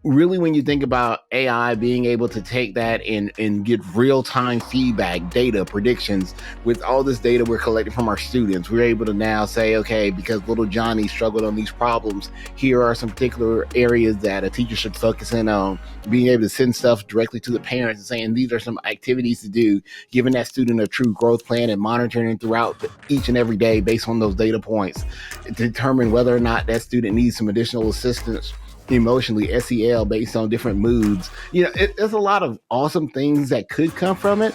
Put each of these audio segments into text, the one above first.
really, when you think about AI being able to take that and get real-time feedback, data, predictions, with all this data we're collecting from our students, we're able to now say, okay, because little Johnny struggled on these problems, here are some particular areas that a teacher should focus in on, being able to send stuff directly to the parents and saying, these are some activities to do, giving that student a true growth plan and monitoring throughout each and every day based on those data points to determine whether or not that student needs some additional assistance emotionally, SEL, based on different moods. There's a lot of awesome things that could come from it.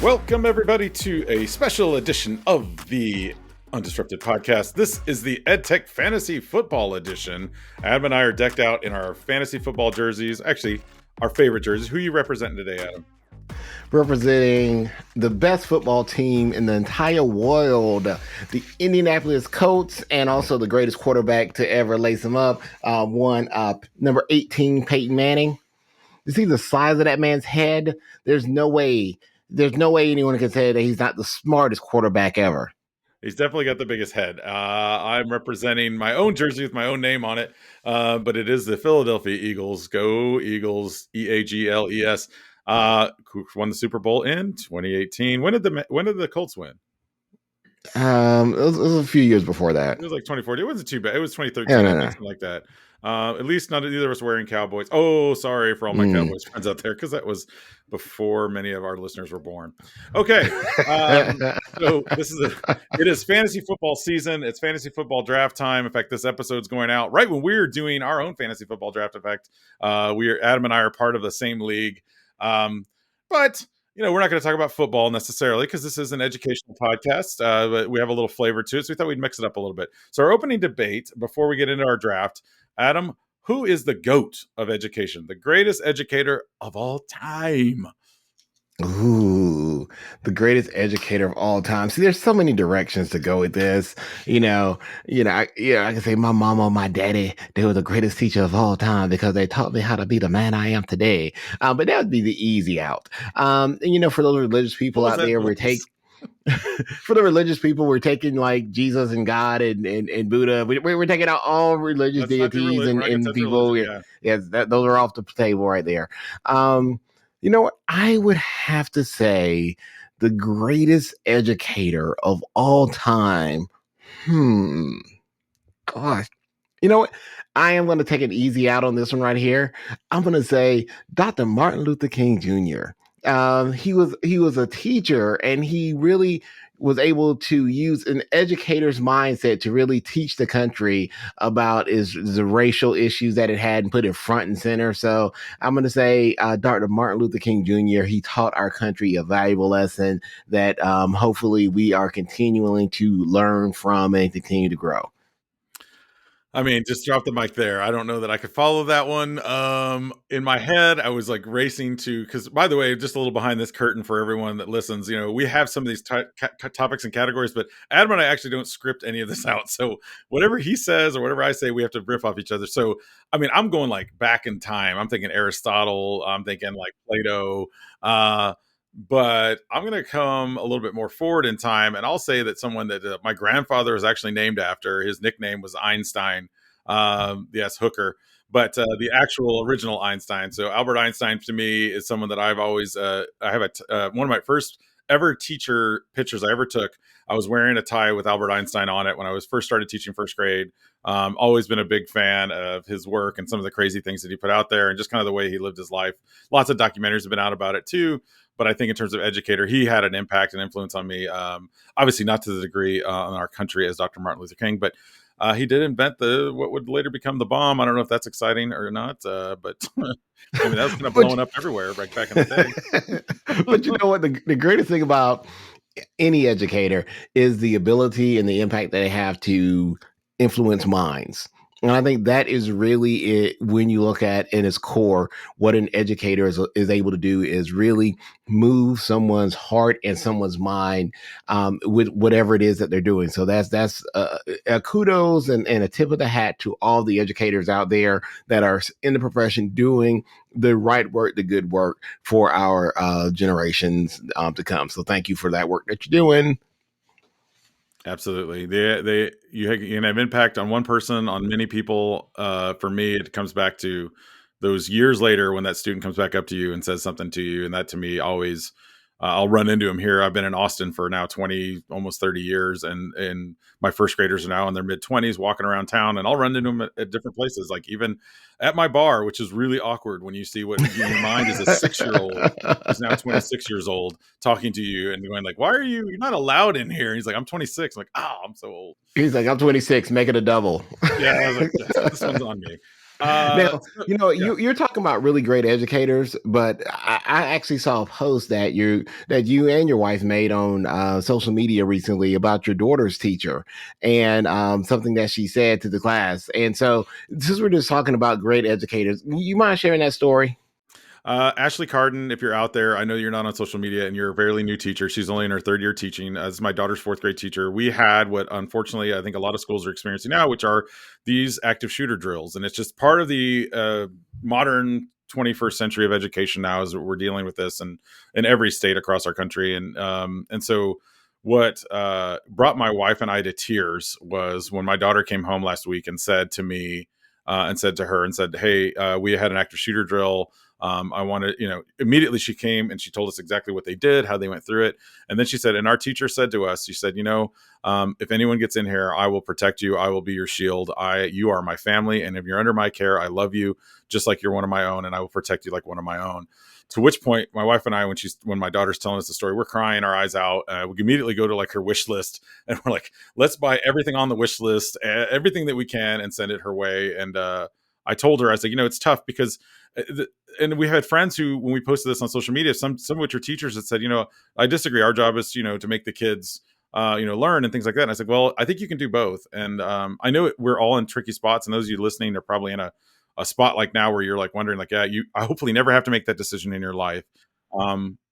Welcome, everybody, to a special edition of the Undisrupted Podcast. This is the EdTech Fantasy Football Edition. Adam and I are decked out in our fantasy football jerseys. Actually, our favorite jerseys. Who are you representing today, Adam? Representing the best football team in the entire world, the Indianapolis Colts, and also the greatest quarterback to ever lace them up, number 18, Peyton Manning. You see the size of that man's head? There's no way anyone can say that he's not the smartest quarterback ever. He's definitely got the biggest head. I'm representing my own jersey with my own name on it, but it is the Philadelphia Eagles. Go Eagles, EAGLES. Who won the Super Bowl in 2018? When did the Colts win? It was a few years before that. It was like 2014. It wasn't too bad. It was 2013, something like that. At least neither of us wearing Cowboys. Oh, sorry for all my Cowboys friends out there, because that was before many of our listeners were born. Okay, so it is fantasy football season. It's fantasy football draft time. In fact, this episode's going out right when we're doing our own fantasy football draft. In fact, Adam and I are part of the same league. But we're not going to talk about football necessarily, because this is an educational podcast, but we have a little flavor to it, so we thought we'd mix it up a little bit. So our opening debate before we get into our draft, Adam, who is the GOAT of education, the greatest educator of all time? Ooh, the greatest educator of all time. See, there's so many directions to go with this. I can say my mama, my daddy, they were the greatest teacher of all time because they taught me how to be the man I am today. But that would be the easy out. For those religious people out there, we're taking like Jesus and God and Buddha. We're taking out all religious deities and people. Religion, yeah. Yes, those are off the table right there. I would have to say the greatest educator of all time. Gosh. You know what? I am going to take it easy out on this one right here. I'm going to say Dr. Martin Luther King Jr. He was a teacher, and he really was able to use an educator's mindset to really teach the country about the racial issues that it had and put it front and center. So I'm going to say Dr. Martin Luther King Jr., he taught our country a valuable lesson that hopefully we are continuing to learn from and continue to grow. I mean, just drop the mic there. I don't know that I could follow that one. In my head, I was like racing because, by the way, just a little behind this curtain for everyone that listens, we have some of these topics and categories, but Adam and I actually don't script any of this out. So whatever he says or whatever I say, we have to riff off each other. So, I mean, I'm going like back in time. I'm thinking Aristotle. I'm thinking like Plato. But I'm going to come a little bit more forward in time, and I'll say that someone that my grandfather is actually named after. His nickname was Einstein. Yes, Hooker, but the actual original Einstein. So Albert Einstein to me is someone that I've always. I have one of my first ever teacher pictures I ever took. I was wearing a tie with Albert Einstein on it when I was first started teaching first grade. Always been a big fan of his work and some of the crazy things that he put out there, and just kind of the way he lived his life. Lots of documentaries have been out about it too. But I think in terms of educator, he had an impact and influence on me. Obviously not to the degree on our country as Dr. Martin Luther King, but he did invent what would later become the bomb. I don't know if that's exciting or not, but I mean, that was kind of blowing up everywhere right back in the day. But you know what? The greatest thing about any educator is the ability and the impact that they have to influence minds. And I think that is really it when you look at in its core, what an educator is able to do is really move someone's heart and someone's mind with whatever it is that they're doing. So that's a kudos and a tip of the hat to all the educators out there that are in the profession doing the right work, the good work for our generations to come. So thank you for that work that you're doing. Absolutely. You can have impact on one person, on many people. For me, it comes back to those years later when that student comes back up to you and says something to you. And that to me always, I'll run into him here. I've been in Austin for now 20, almost 30 years. And my first graders are now in their mid 20s walking around town, and I'll run into them at different places, like even at my bar, which is really awkward when you see what in your mind is a 6-year-old who's now 26 years old talking to you and going like, why are you're not allowed in here? And he's like, I'm 26. I'm like, oh, I'm so old. He's like, I'm 26, make it a double. Yeah. I was like, yes, this one's on me. Now, Yeah. you're talking about really great educators, but I actually saw a post that you and your wife made on social media recently about your daughter's teacher and something that she said to the class. And so, since we're just talking about great educators, you mind sharing that story? Ashley Carden, if you're out there, I know you're not on social media and you're a fairly new teacher. She's only in her third year teaching as my daughter's fourth grade teacher. We had what, unfortunately, I think a lot of schools are experiencing now, which are these active shooter drills. And it's just part of the modern 21st century of education now is that we're dealing with this and in every state across our country. And so what brought my wife and I to tears was when my daughter came home last week and said to me, and said to her and said, hey, we had an active shooter drill. I wanted, immediately she came and she told us exactly what they did, how they went through it. And then she said, and our teacher said to us, she said, if anyone gets in here, I will protect you. I will be your shield. You are my family. And if you're under my care, I love you just like you're one of my own. And I will protect you like one of my own. To which point my wife and I, when my daughter's telling us the story, we're crying our eyes out. We immediately go to like her wish list and we're like, let's buy everything on the wish list, everything that we can and send it her way. And, I told her, I said, it's tough because, and we had friends who, when we posted this on social media, some of which are teachers that said, I disagree. Our job is, to make the kids, learn and things like that. And I said, well, I think you can do both. And I know we're all in tricky spots. And those of you listening are probably in a spot like now where you're like wondering like, yeah, I hopefully never have to make that decision in your life.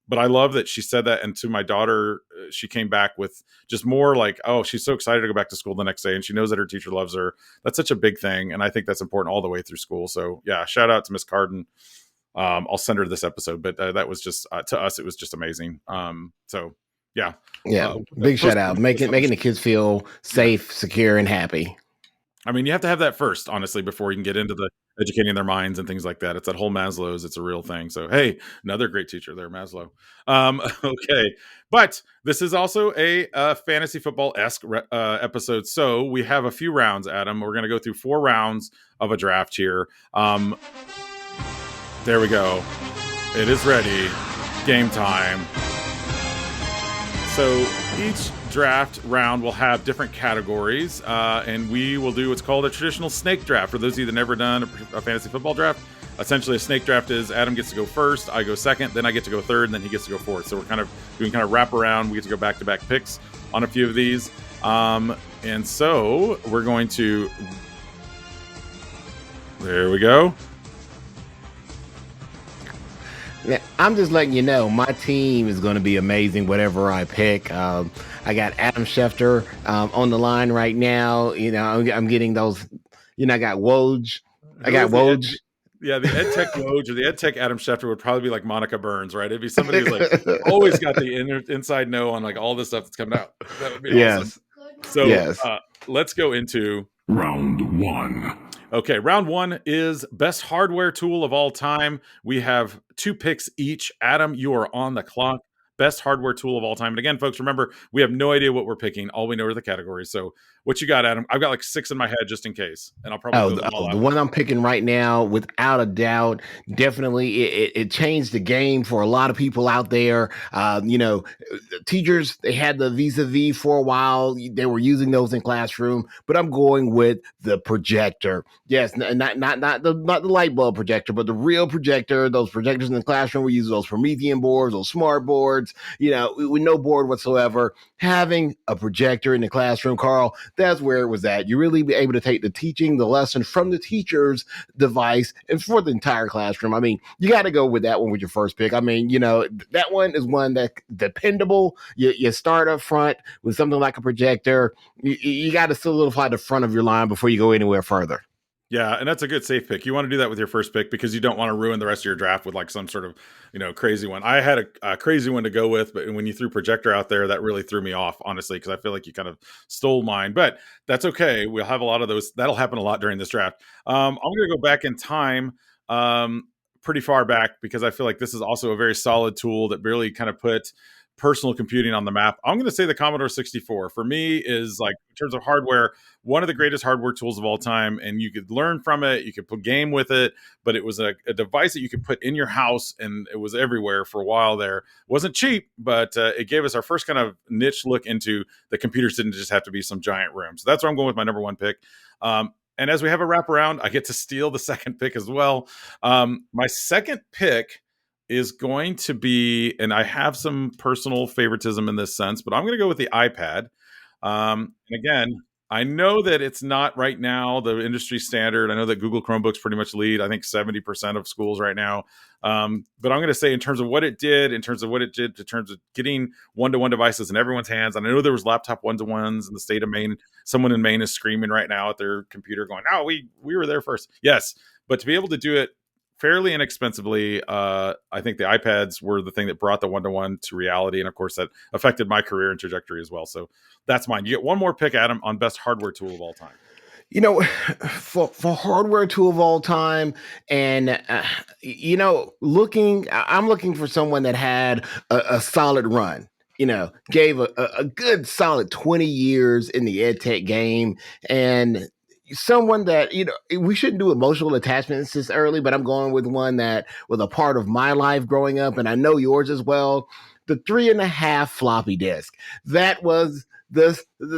But I love that she said that. And to my daughter, she came back with just more like, oh, she's so excited to go back to school the next day. And she knows that her teacher loves her. That's such a big thing. And I think that's important all the way through school. So yeah, shout out to Miss Carden. I'll send her this episode, but that was just, to us, it was just amazing. So yeah. Yeah. Big shout out. Making the kids feel safe, secure, and happy. I mean, you have to have that first, honestly, before you can get into the educating their minds and things like that. It's that whole Maslow's. It's a real thing. So, hey, another great teacher there, Maslow. Okay. But this is also a fantasy football-esque episode. So we have a few rounds, Adam. We're going to go through 4 rounds of a draft here. There we go. It is ready. Game time. So each draft round will have different categories, and we will do what's called a traditional snake draft. For those of you that never done a fantasy football draft, essentially a snake draft is Adam gets to go first, I go second, then I get to go third, and then he gets to go fourth. So we're kind of doing wrap around. We get to go back-to-back picks on a few of these. And so we're going to... There we go. I'm just letting you know my team is going to be amazing. Whatever I pick, I got Adam Schefter on the line right now. I'm getting those. I got Woj. I got Woj. Yeah, the EdTech Woj or the EdTech Adam Schefter would probably be like Monica Burns, right? It'd be somebody who's like always got the inside know on like all the stuff that's coming out. That would be awesome. So yes. Let's go into round 1. Okay, round 1 is best hardware tool of all time. We have 2 picks each. Adam, you are on the clock. Best hardware tool of all time. And again, folks, remember, we have no idea what we're picking. All we know are the categories. So what you got, Adam? I've got like 6 in my head just in case. And I'll probably the one I'm picking right now, without a doubt, definitely it changed the game for a lot of people out there. Teachers, they had the vis-a-vis for a while. They were using those in classroom, but I'm going with the projector. Yes, not the light bulb projector, but the real projector. Those projectors in the classroom, we use those Promethean boards, those smart boards. boards, with no board whatsoever. Having a projector in the classroom, Carl, that's where it was at. You really be able to take the teaching, the lesson from the teacher's device and for the entire classroom. I mean, you got to go with that one with your first pick. I mean, that one is one that dependable. You start up front with something like a projector. You got to solidify the front of your line before you go anywhere further. Yeah, and that's a good safe pick. You want to do that with your first pick because you don't want to ruin the rest of your draft with like some sort of, crazy one. I had a crazy one to go with, but when you threw projector out there, that really threw me off, honestly, because I feel like you kind of stole mine. But that's okay. We'll have a lot of those. That'll happen a lot during this draft. I'm going to go back in time pretty far back because I feel like this is also a very solid tool that really kind of put personal computing on the map. I'm going to say the Commodore 64 for me is, like, in terms of hardware, one of the greatest hardware tools of all time. And you could learn from it. You could play game with it, but it was a device that you could put in your house and it was everywhere for a while there. It wasn't cheap, but it gave us our first kind of niche look into the computers didn't just have to be some giant room. So that's where I'm going with my number one pick. And as we have a wraparound, I get to steal the second pick as well. My second pick is going to be, and I have some personal favoritism in this sense, but I'm going to go with the iPad. And again, I know that it's not right now the industry standard. I know that Google Chromebooks pretty much lead, I think 70% of schools right now. But I'm going to say in terms of what it did, in terms of getting one-to-one devices in everyone's hands. And I know there was laptop one-to-ones in the state of Maine. Someone in Maine is screaming right now at their computer going, "Oh, we were there first." Yes, but to be able to do it fairly inexpensively, I think the iPads were the thing that brought the one-to-one to reality. And of course, that affected my career and trajectory as well. So that's mine. You get one more pick, Adam, on best hardware tool of all time. For hardware tool of all time, and I'm looking for someone that had a solid run. Gave a good solid 20 years in the ed tech game, and someone that, we shouldn't do emotional attachments this early, but I'm going with one that was a part of my life growing up, and I know yours as well. The 3.5 floppy disk. That was the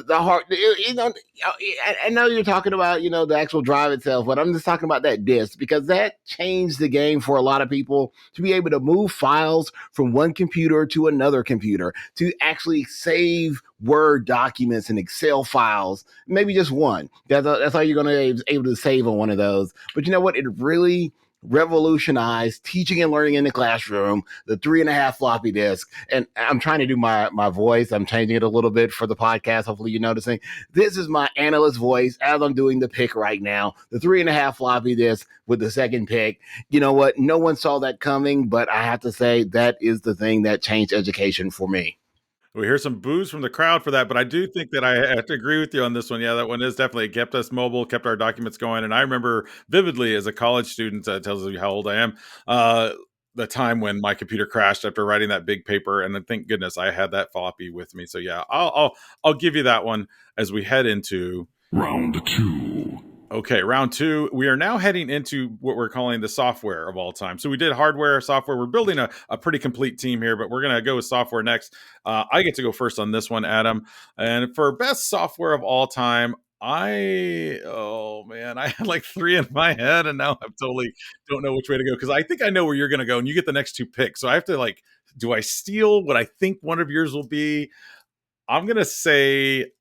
hard. I know you're talking about the actual drive itself, but I'm just talking about that disk because that changed the game for a lot of people to be able to move files from one computer to another computer, to actually save Word documents and Excel files, maybe just one. That's all you're going to be able to save on one of those. But you know what? It really revolutionized teaching and learning in the classroom, the 3.5 floppy disk. And I'm trying to do my voice. I'm changing it a little bit for the podcast. Hopefully you're noticing. This is my analyst voice as I'm doing the pick right now. The 3.5 floppy disk with the second pick. You know what? No one saw that coming, but I have to say that is the thing that changed education for me. We hear some boos from the crowd for that, but I do think that I have to agree with you on this one. Yeah, that one is definitely kept us mobile, kept our documents going. And I remember vividly as a college student, tells you how old I am, the time when my computer crashed after writing that big paper. And then thank goodness I had that floppy with me. So yeah, I'll give you that one as we head into round two. Okay, round two. We are now heading into what we're calling the software of all time. So we did hardware, software. We're building a pretty complete team here, but we're going to go with software next. I get to go first on this one, Adam. And for best software of all time, I had like three in my head, and now I totally don't know which way to go because I think I know where you're going to go, and you get the next two picks. So I have to do I steal what I think one of yours will be? I'm going to say...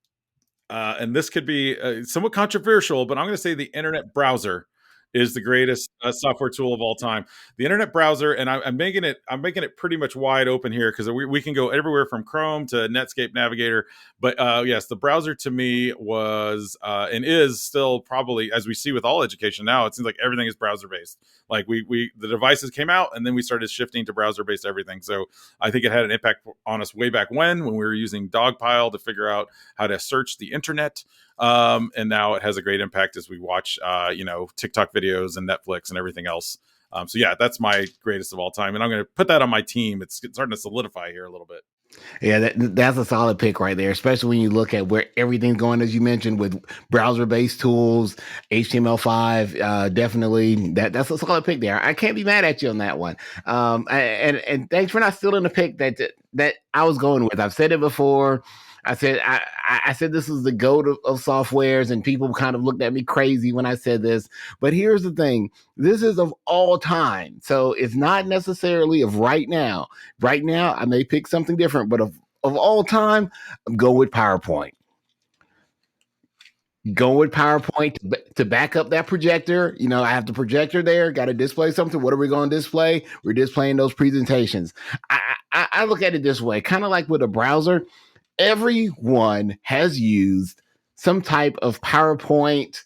and this could be somewhat controversial, but I'm going to say the internet browser is the greatest software tool of all time. The internet browser, and I'm making it pretty much wide open here because we can go everywhere from Chrome to Netscape Navigator. But yes, the browser to me was and is still probably, as we see with all education now, it seems like everything is browser based. Like the devices came out and then we started shifting to browser based everything. So I think it had an impact on us way back when we were using Dogpile to figure out how to search the internet. And now it has a great impact as we watch, TikTok videos and Netflix and everything else. So yeah, that's my greatest of all time. And I'm going to put that on my team. It's starting to solidify here a little bit. Yeah, that's a solid pick right there, especially when you look at where everything's going, as you mentioned, with browser-based tools, HTML5, definitely. That's a solid pick there. I can't be mad at you on that one. And thanks for not stealing the pick that I was going with. I've said it before. I said this is the goat of softwares, and people kind of looked at me crazy when I said this. But here's the thing: this is of all time, so it's not necessarily of right now. Right now, I may pick something different, but of all time, I'm going with PowerPoint. Go with PowerPoint to back up that projector. You know, I have the projector there, got to display something. What are we going to display? We're displaying those presentations. I look at it this way, kind of like with a browser. Everyone has used some type of PowerPoint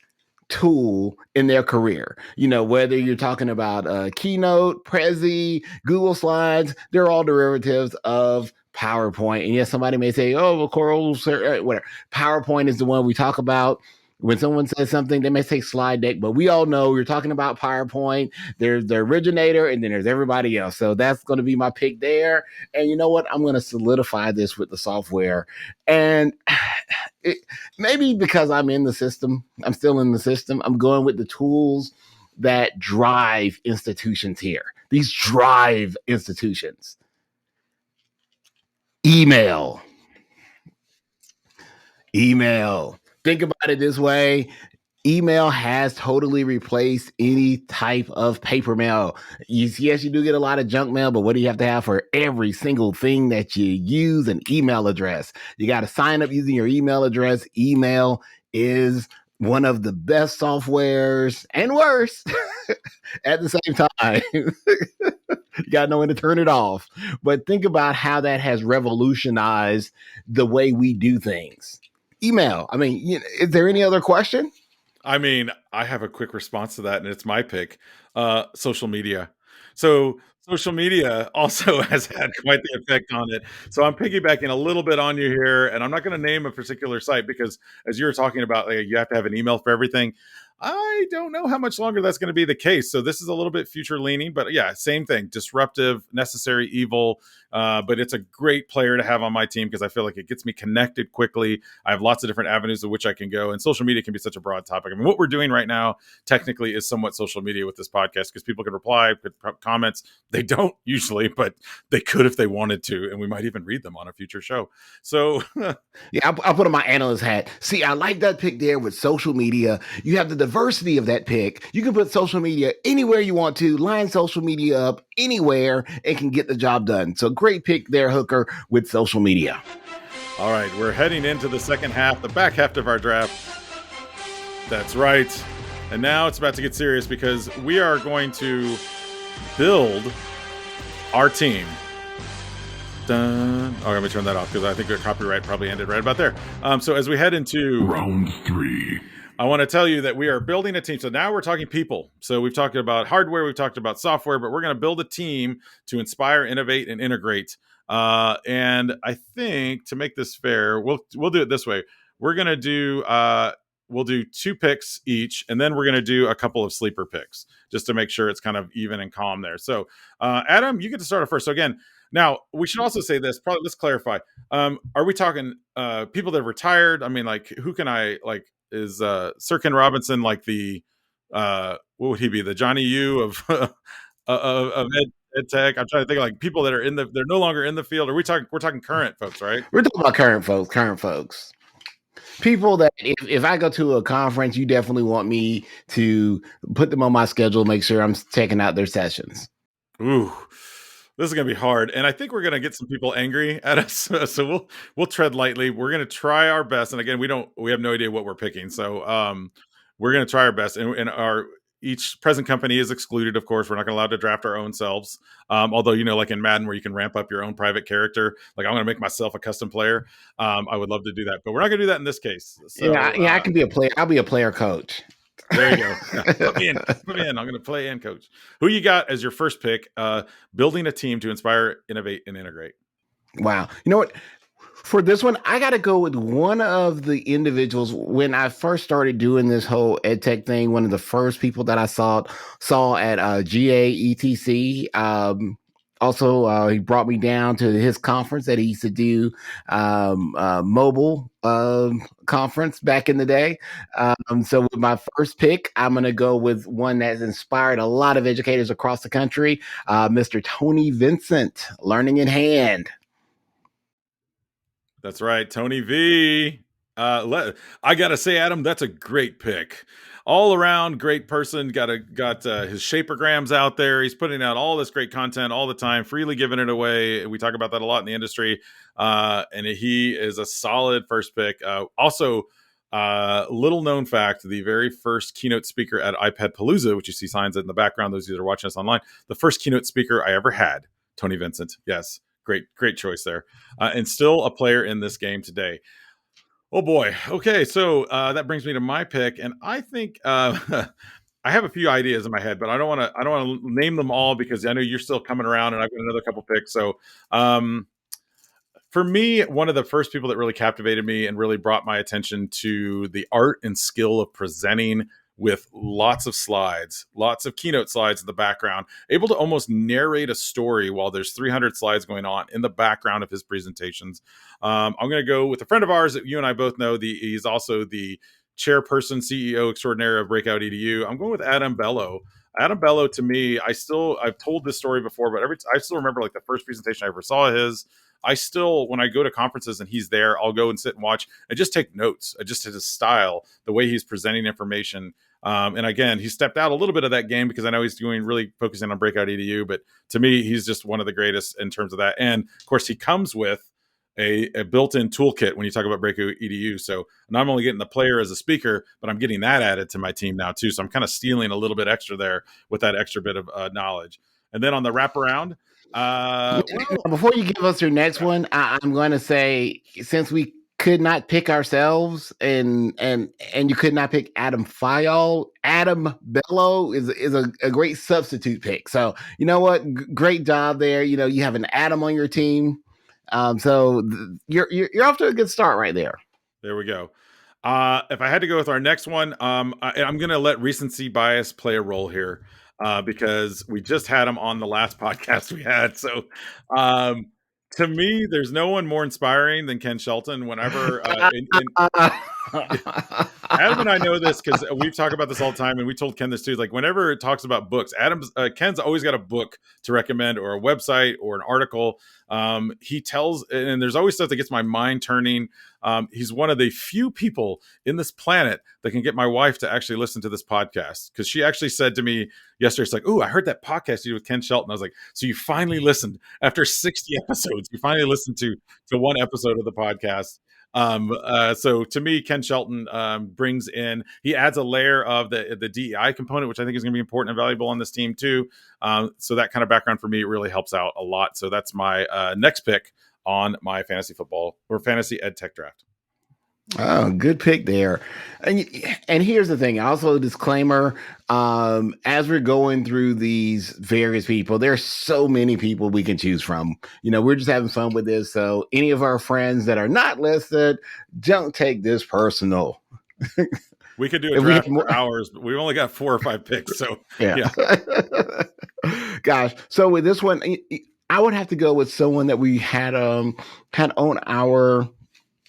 tool in their career. You know, whether you're talking about Keynote, Prezi, Google Slides, they're all derivatives of PowerPoint. And yes, somebody may say, oh, well, Coral, whatever. PowerPoint is the one we talk about. When someone says something, they may say slide deck, but we all know you're talking about PowerPoint. There's the originator, and then there's everybody else. So that's going to be my pick there. And you know what? I'm going to solidify this with the software. And maybe because I'm in the system, I'm still in the system, I'm going with the tools that drive institutions here. These drive institutions. Email. Think about it this way. Email has totally replaced any type of paper mail. Yes, you do get a lot of junk mail, but what do you have to have for every single thing that you use? An email address. You got to sign up using your email address. Email is one of the best softwares and worst at the same time. You got to know when to turn it off. But think about how that has revolutionized the way we do things. Email. I mean, is there any other question? I mean, I have a quick response to that, and it's my pick. Social media. So social media also has had quite the effect on it. So I'm piggybacking a little bit on you here, and I'm not going to name a particular site because, as you were talking about, like, you have to have an email for everything. I don't know how much longer that's going to be the case. So this is a little bit future leaning, but yeah, same thing. Disruptive, necessary evil. But it's a great player to have on my team because I feel like it gets me connected quickly. I have lots of different avenues of which I can go. And social media can be such a broad topic. I mean, what we're doing right now technically is somewhat social media with this podcast because people can reply, put comments. They don't usually, but they could if they wanted to. And we might even read them on a future show. So yeah, I'll put on my analyst hat. See, I like that pick there with social media. You have the diversity of that pick. You can put social media anywhere you want to, line social media up anywhere, and can get the job done. So great pick there, Hooker, with social media. All right, we're heading into the second half, the back half of our draft. That's right. And now it's about to get serious because we are going to build our team. Dun. Oh, let me turn that off because I think the copyright probably ended right about there. So as we head into Round 3, I want to tell you that we are building a team. So now we're talking people. So we've talked about hardware, we've talked about software, but we're going to build a team to inspire, innovate, and integrate. And I think to make this fair, we'll do it this way. We're going to do we'll do 2 picks each, and then we're going to do a couple of sleeper picks just to make sure it's kind of even and calm there. So Adam, you get to start it first. So again, now we should also say this. Probably let's clarify. Are we talking people that have retired? I mean, like who can I like? Is Sir Ken Robinson like the what would he be, the Johnny U of ed tech? I'm trying to think of like people that are they're no longer in the field. Are we're talking current folks, right? We're talking about current folks. People that if I go to a conference, you definitely want me to put them on my schedule, make sure I'm checking out their sessions. Ooh. This is going to be hard, and I think we're going to get some people angry at us. So we'll tread lightly. We're going to try our best, and again, we have no idea what we're picking. So we're going to try our best, and our each present company is excluded. Of course, we're not going to allow to draft our own selves. Although like in Madden, where you can ramp up your own private character, like I'm going to make myself a custom player. I would love to do that, but we're not going to do that in this case. So, yeah, I can be a player. I'll be a player coach. There you go. Put me in. I'm going to play and coach. Who you got as your first pick? Building a team to inspire, innovate, and integrate. Wow. You know what? For this one, I got to go with one of the individuals. When I first started doing this whole ed tech thing, one of the first people that I saw at GAETC. Also, he brought me down to his conference that he used to do, mobile conference back in the day. So with my first pick, I'm going to go with one that's inspired a lot of educators across the country, Mr. Tony Vincent, Learning in Hand. That's right, Tony V. I gotta say, Adam, that's a great pick. All around great person. Got his shapergrams out there. He's putting out all this great content all the time, freely giving it away. We talk about that a lot in the industry, and he is a solid first pick. Also, little known fact: the very first keynote speaker at iPad Palooza, which you see signs in the background, those of you that are watching us online, the first keynote speaker I ever had, Tony Vincent. Yes, great choice there. And still a player in this game today. Oh boy. Okay, so that brings me to my pick, and I think I have a few ideas in my head, but I don't want to name them all because I know you're still coming around, and I've got another couple picks. So um, for me, one of the first people that really captivated me and really brought my attention to the art and skill of presenting with lots of slides, lots of keynote slides in the background, able to almost narrate a story while there's 300 slides going on in the background of his presentations. I'm going to go with a friend of ours that you and I both know. He's also the chairperson, CEO extraordinaire of Breakout EDU. I'm going with Adam Bello. Adam Bello, to me, I've told this story before, but I still remember like the first presentation I ever saw his. I still, when I go to conferences and he's there, I'll go and sit and watch and just take notes. Just his style, the way he's presenting information. And again, he stepped out a little bit of that game because I know he's doing really focusing on Breakout EDU. But to me, he's just one of the greatest in terms of that. And of course, he comes with a built-in toolkit when you talk about Breakout EDU. So I'm not only getting the player as a speaker, but I'm getting that added to my team now too. So I'm kind of stealing a little bit extra there with that extra bit of knowledge. And then on the wraparound, Before you give us your next one, I'm going to say, since we could not pick ourselves and you could not pick Adam Fayol, Adam Bello is a great substitute pick. So you know what, great job there. You know, you have an Adam on your team, so you're off to a good start right there. There we go. If I had to go with our next one, I'm going to let recency bias play a role here because we just had him on the last podcast we had. So to me, there's no one more inspiring than Ken Shelton. Whenever Adam and I know this because we've talked about this all the time, and we told Ken this too. Like whenever it talks about books, Ken's always got a book to recommend, or a website, or an article. He tells, and there's always stuff that gets my mind turning. He's one of the few people in this planet that can get my wife to actually listen to this podcast, because she actually said to me yesterday, "It's like, oh, I heard that podcast you did with Ken Shelton." I was like, "So you finally listened after 60 episodes? You finally listened to one episode of the podcast?" So to me, Ken Shelton brings in, he adds a layer of the DEI component, which I think is going to be important and valuable on this team too. So that kind of background for me really helps out a lot. So that's my next pick on my fantasy football or fantasy ed tech draft. Oh, good pick there. And here's the thing. Also, a disclaimer, as we're going through these various people, there's so many people we can choose from. You know, we're just having fun with this. So any of our friends that are not listed, don't take this personal. We could do a draft for hours, but we've only got 4 or 5 picks. So yeah. Gosh. So with this one, I would have to go with someone that we had on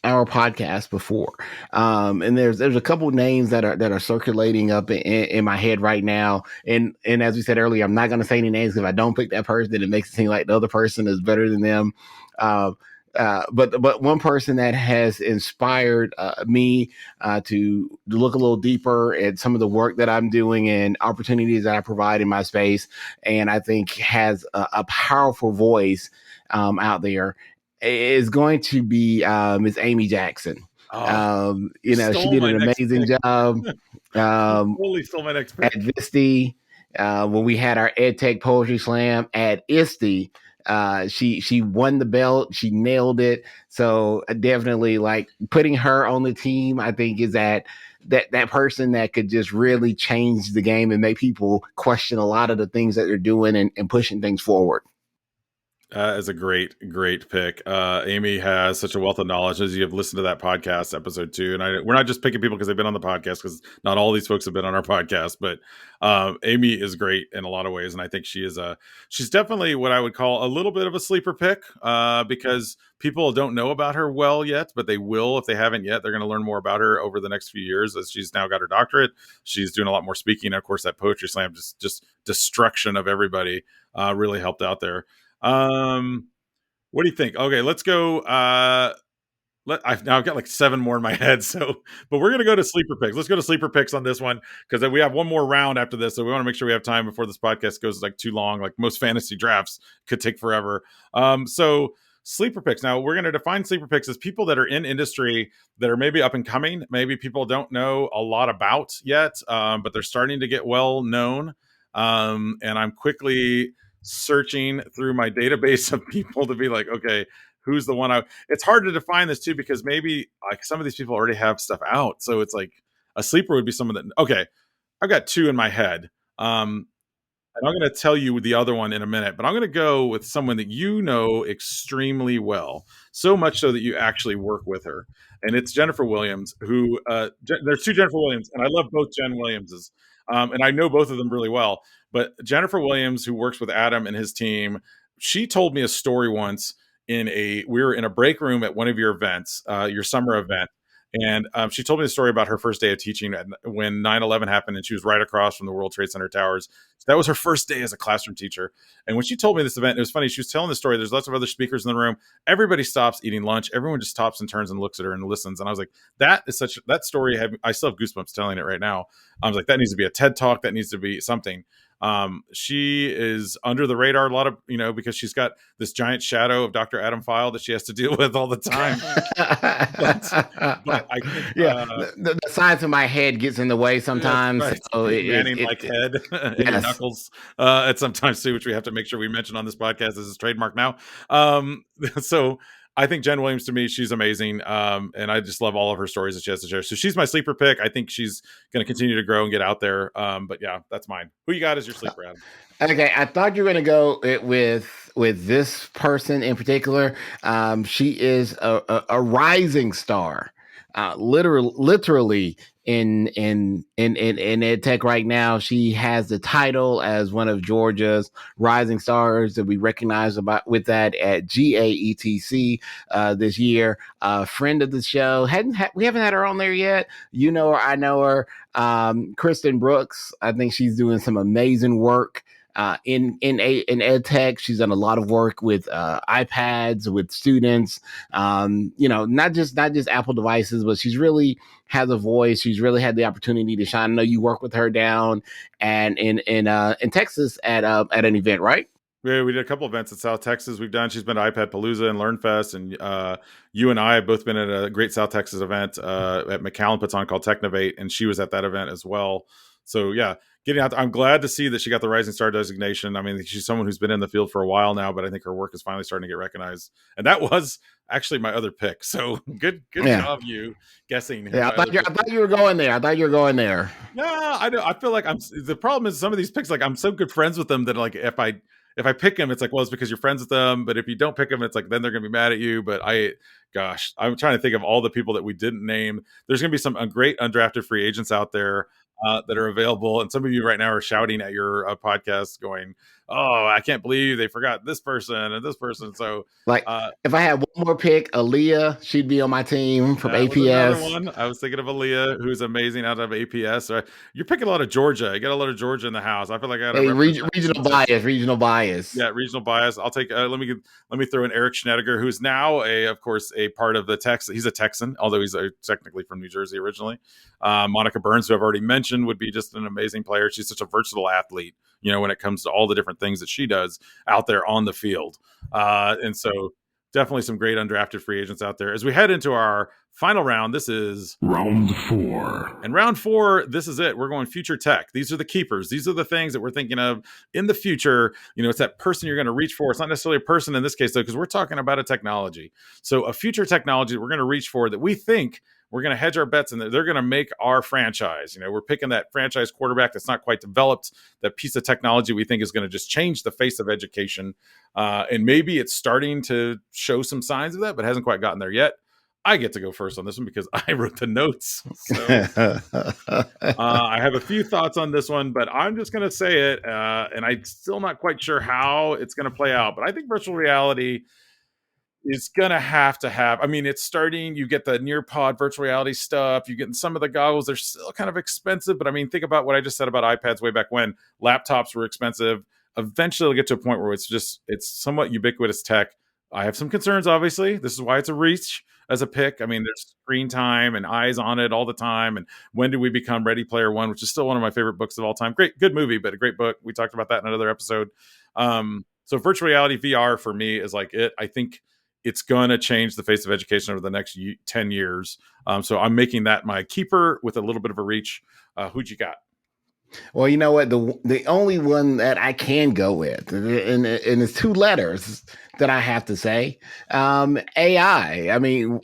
our podcast before, and there's a couple names that are circulating up in my head right now, and as we said earlier, I'm not going to say any names. If I don't pick that person, then it makes it seem like the other person is better than them. But one person that has inspired me to look a little deeper at some of the work that I'm doing and opportunities that I provide in my space, and I think has a powerful voice out there, is going to be Miss Amy Jackson. You know, she did an amazing job Totally stole my next pick. at Visti. When we had our EdTech Poetry Slam at ISTE, she won the belt. She nailed it. So definitely, like, putting her on the team, I think is that person that could just really change the game and make people question a lot of the things that they're doing and pushing things forward. Is a great pick. Amy has such a wealth of knowledge, as you have listened to that podcast episode 2. And we're not just picking people because they've been on the podcast, because not all these folks have been on our podcast, but Amy is great in a lot of ways. And I think she's definitely what I would call a little bit of a sleeper pick, because people don't know about her well yet, but they will. If they haven't yet, they're going to learn more about her over the next few years as she's now got her doctorate. She's doing a lot more speaking. Of course, that poetry slam, just destruction of everybody, really helped out there. What do you think? Okay, let's go. Now I've got like 7 more in my head. So, but we're gonna go to sleeper picks. Let's go to sleeper picks on this one because we have one more round after this. So we want to make sure we have time before this podcast goes like too long. Like most fantasy drafts could take forever. So sleeper picks. Now we're gonna define sleeper picks as people that are in industry that are maybe up and coming. Maybe people don't know a lot about yet, but they're starting to get well known. And I'm quickly searching through my database of people to be like, okay, who's the one it's hard to define this too, because maybe like some of these people already have stuff out. So it's like a sleeper would be someone that, okay, I've got 2 in my head. And I'm going to tell you the other one in a minute, but I'm going to go with someone that you know extremely well, so much so that you actually work with her. And it's Jennifer Williams, who there's 2 Jennifer Williams, and I love both Jen Williamses. And I know both of them really well. But Jennifer Williams, who works with Adam and his team, she told me a story once we were in a break room at one of your events, your summer event. And she told me the story about her first day of teaching when 9/11 happened, and she was right across from the World Trade Center towers. So that was her first day as a classroom teacher. And when she told me this event, it was funny. She was telling the story. There's lots of other speakers in the room. Everybody stops eating lunch. Everyone just stops and turns and looks at her and listens. And I was like, that story. I still have goosebumps telling it right now. I was like, that needs to be a TED Talk. That needs to be something. She is under the radar a lot of, because she's got this giant shadow of Dr. Adam File that she has to deal with all the time. but I think, the size of my head gets in the way sometimes. Right. So head and your knuckles at sometimes too, which we have to make sure we mention on this podcast. This is trademark now. So I think Jen Williams, to me, she's amazing. And I just love all of her stories that she has to share. So she's my sleeper pick. I think she's going to continue to grow and get out there. But yeah, that's mine. Who you got as your sleeper, Adam? Okay, I thought you were going to go with this person in particular. She is a rising star, literally in ed tech right now. She has the title as one of Georgia's rising stars that we recognize with that at GAETC this year. Friend of the show. We haven't had her on there yet. You know her, I know her. Kristen Brooks. I think she's doing some amazing work. In ed tech. She's done a lot of work with iPads, with students, not just Apple devices, but she's really has a voice. She's really had the opportunity to shine. I know you work with her down and in Texas at an event, right? Yeah, we did a couple events at South Texas. She's been to iPad Palooza and LearnFest, and you and I have both been at a great South Texas event at McAllen puts on called Technovate, and she was at that event as well. So yeah, getting out. I'm glad to see that she got the Rising Star designation. I mean, she's someone who's been in the field for a while now, but I think her work is finally starting to get recognized. And that was actually my other pick. So good job you guessing. Yeah, I thought you were going there. No, I know. I feel like the problem is some of these picks, like I'm so good friends with them that like if I pick them, it's like, well, it's because you're friends with them. But if you don't pick them, it's like, then they're going to be mad at you. But I'm trying to think of all the people that we didn't name. There's going to be some great undrafted free agents out there that are available. And some of you right now are shouting at your podcast going, oh, I can't believe they forgot this person and this person. So if I had one more pick, Aaliyah, she'd be on my team from APS. One. I was thinking of Aaliyah, who's amazing out of APS. You're picking a lot of Georgia. You got a lot of Georgia in the house. I feel like I got regional bias. Yeah, regional bias. I'll take. Let me throw in Eric Schneider, who's now of course a part of the Texas. He's a Texan, although he's technically from New Jersey originally. Monica Burns, who I've already mentioned, would be just an amazing player. She's such a versatile athlete, when it comes to all the different things that she does out there on the field. And so definitely some great undrafted free agents out there. As we head into our final round, this is round 4. And round 4, this is it. We're going future tech. These are the keepers. These are the things that we're thinking of in the future. It's that person you're going to reach for. It's not necessarily a person in this case, though, because we're talking about a technology. So a future technology that we're going to reach for that we think we're going to hedge our bets and they're going to make our franchise. We're picking that franchise quarterback that's not quite developed, that piece of technology we think is going to just change the face of education. And maybe it's starting to show some signs of that, but hasn't quite gotten there yet. I get to go first on this one because I wrote the notes. So I have a few thoughts on this one, but I'm just going to say it. And I'm still not quite sure how it's going to play out. But I think virtual reality is going to have, it's starting, you get the Nearpod virtual reality stuff, you get some of the goggles, they're still kind of expensive, but think about what I just said about iPads way back when. Laptops were expensive. Eventually it'll get to a point where it's somewhat ubiquitous tech. I have some concerns, obviously. This is why it's a reach as a pick. I mean, there's screen time and eyes on it all the time. And when do we become Ready Player One, which is still one of my favorite books of all time. Good movie, but a great book. We talked about that in another episode. So virtual reality VR for me is like it. I think it's going to change the face of education over the next 10 years. So I'm making that my keeper with a little bit of a reach. Who'd you got? Well, you know what? The only one that I can go with, and it's two letters that I have to say, AI. I mean,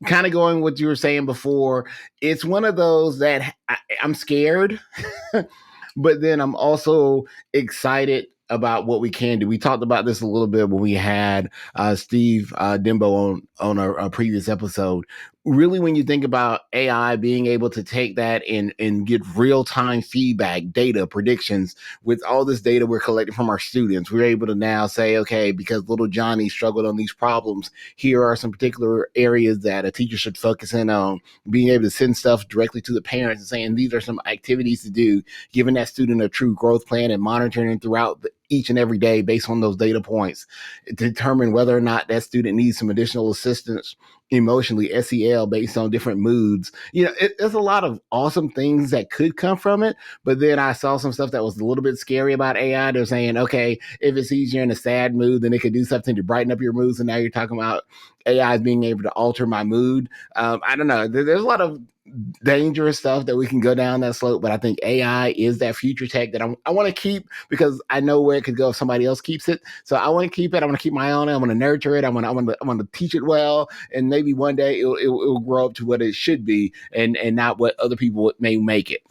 kind of going what you were saying before. It's one of those that I'm scared, but then I'm also excited about what we can do. We talked about this a little bit when we had Steve Dimbo on a previous episode. Really, when you think about AI being able to take that and get real-time feedback, data, predictions, with all this data we're collecting from our students, we're able to now say, okay, because little Johnny struggled on these problems, here are some particular areas that a teacher should focus in on, being able to send stuff directly to the parents and saying, these are some activities to do, giving that student a true growth plan and monitoring throughout each and every day based on those data points to determine whether or not that student needs some additional assistance emotionally, SEL, based on different moods. There's a lot of awesome things that could come from it. But then I saw some stuff that was a little bit scary about AI. They're saying, okay, if it sees you're in a sad mood, then it could do something to brighten up your mood. So now you're talking about AI is being able to alter my mood. I don't know. There's a lot of dangerous stuff that we can go down that slope, but I think AI is that future tech that I want to keep because I know where it could go if somebody else keeps it. So I want to keep it. I want to keep my own. I want to nurture it. I want to teach it well, and maybe one day it'll grow up to what it should be, and not what other people may make it.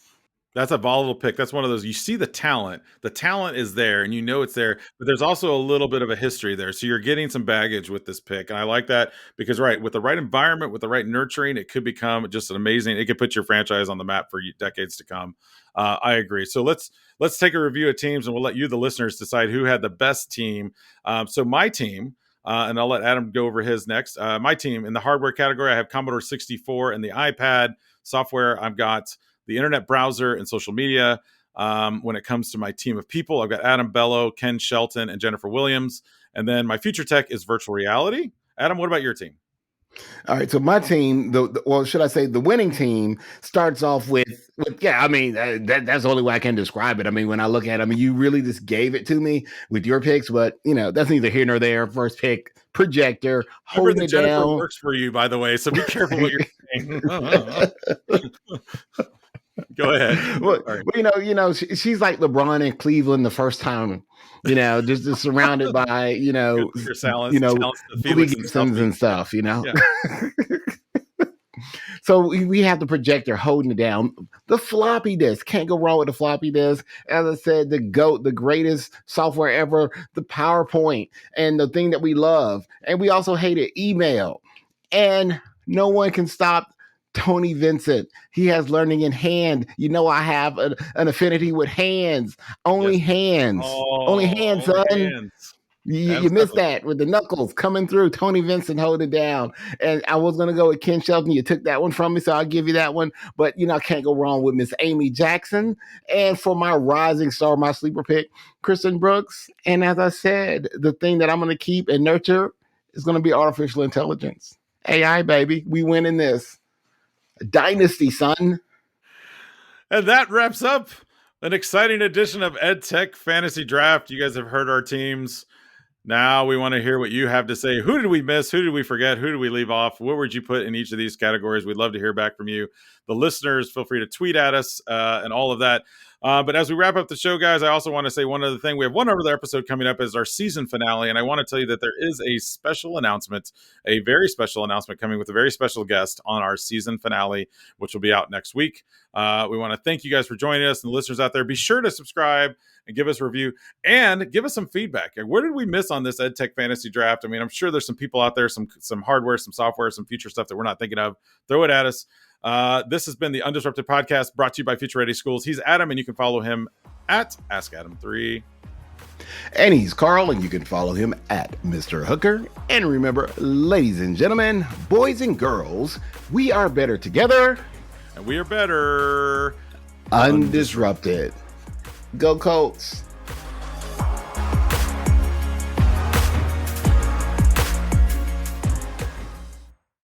That's a volatile pick. That's one of those, you see the talent. The talent is there and you know it's there, but there's also a little bit of a history there. So you're getting some baggage with this pick. And I like that because, right, with the right environment, with the right nurturing, it could become just an amazing, it could put your franchise on the map for decades to come. I agree. So let's take a review of teams and we'll let you, the listeners, decide who had the best team. So my team, and I'll let Adam go over his next. My team in the hardware category, I have Commodore 64 and the iPad. Software, I've got the internet browser and social media. When it comes to my team of people, I've got Adam Bello, Ken Shelton, and Jennifer Williams. And then my future tech is virtual reality. Adam, what about your team? All right, so my team, should I say the winning team, starts off with yeah, I mean, that's the only way I can describe it. I mean, when I look at it, I mean, you really just gave it to me with your picks, but, that's neither here nor there. First pick, projector, holding it Jennifer down. Works for you, by the way, so be careful what you're saying. Go ahead. Well, she's like LeBron in Cleveland the first time, just surrounded by, Billy Gibsons and stuff, Yeah. So we have the projector holding it down. The floppy disk, can't go wrong with the floppy disk. As I said, the GOAT, the greatest software ever, the PowerPoint, and the thing that we love. And we also hated email. And no one can stop Tony Vincent. He has learning in hand. I have an affinity with hands. Only hands. Only hands, son. Hands. You missed that with the knuckles coming through. Tony Vincent hold it down. And I was going to go with Ken Shelton. You took that one from me, so I'll give you that one. But, I can't go wrong with Miss Amy Jackson. And for my rising star, my sleeper pick, Kristen Brooks. And as I said, the thing that I'm going to keep and nurture is going to be artificial intelligence. AI, baby. We win in this. Dynasty, son. And that wraps up an exciting edition of EdTech Fantasy Draft. You guys have heard our teams. Now we want to hear what you have to say. Who did we miss? Who did we forget? Who did we leave off? What would you put in each of these categories? We'd love to hear back from you. The listeners, feel free to tweet at us and all of that. But as we wrap up the show, guys, I also want to say one other thing. We have one other episode coming up as our season finale, and I want to tell you that there is a special announcement, a very special announcement coming with a very special guest on our season finale, which will be out next week. We want to thank you guys for joining us, and the listeners out there, be sure to subscribe and give us a review and give us some feedback. Where did we miss on this EdTech Fantasy Draft? I mean, I'm sure there's some people out there, some hardware, some software, some future stuff that we're not thinking of. Throw it at us. This has been the Undisrupted Podcast brought to you by Future Ready Schools. He's Adam, and you can follow him at AskAdam3. And he's Carl, and you can follow him at Mr. Hooker. And remember, ladies and gentlemen, boys and girls, we are better together. And we are better undisrupted. Go Colts.